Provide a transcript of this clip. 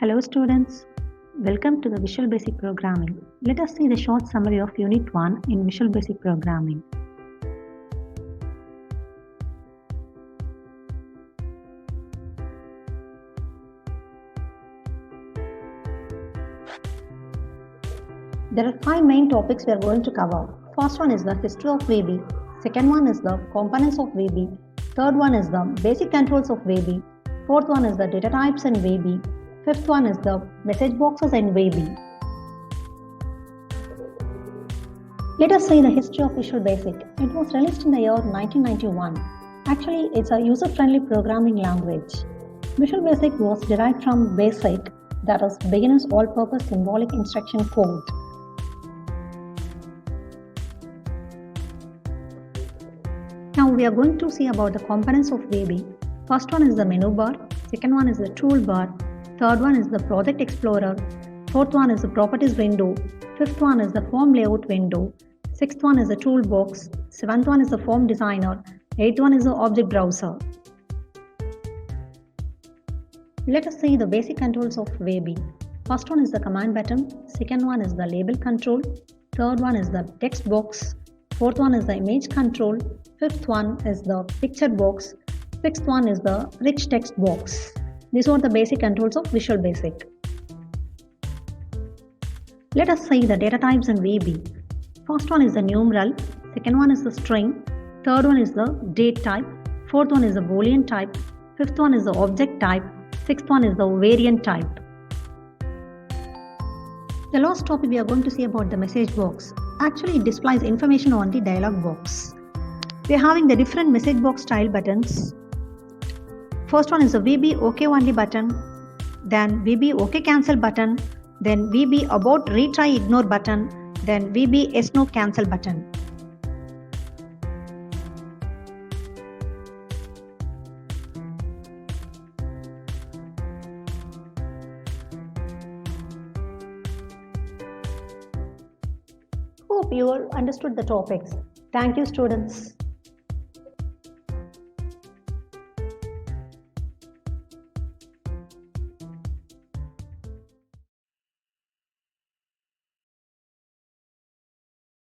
Hello students, welcome to the Visual Basic Programming. Let us see the short summary of Unit 1 in Visual Basic Programming. There are 5 main topics we are going to cover. First one is the history of VB. Second one is the components of VB. Third one is the basic controls of VB. Fourth one is the data types in VB. Fifth one is the message boxes in VB. Let us see the history of Visual Basic. It was released in the year 1991. Actually, it's a user-friendly programming language. Visual Basic was derived from BASIC, that is Beginner's All-Purpose Symbolic Instruction Code. Now we are going to see about the components of VB. First one is the menu bar, second one is the toolbar, third one is the project explorer, fourth one is the properties window, fifth one is the form layout window, sixth one is the toolbox, seventh one is the form designer, eighth one is the object browser. Let us see the basic controls of VB. First one is the command button, second one is the label control, third one is the text box, fourth one is the image control, fifth one is the picture box, sixth one is the rich text box. These are the basic controls of Visual Basic. Let us see the data types in VB. First one is the numeral, second one is the string, third one is the date type, fourth one is the boolean type, fifth one is the object type, sixth one is the variant type. The last topic we are going to see about the message box. Actually, it displays information on the dialog box. We are having the different message box style buttons. First one is the VB OK only button, then VB OK cancel button, then VB about retry ignore button, then VB yes no cancel button. Hope you all understood the topics. Thank you students.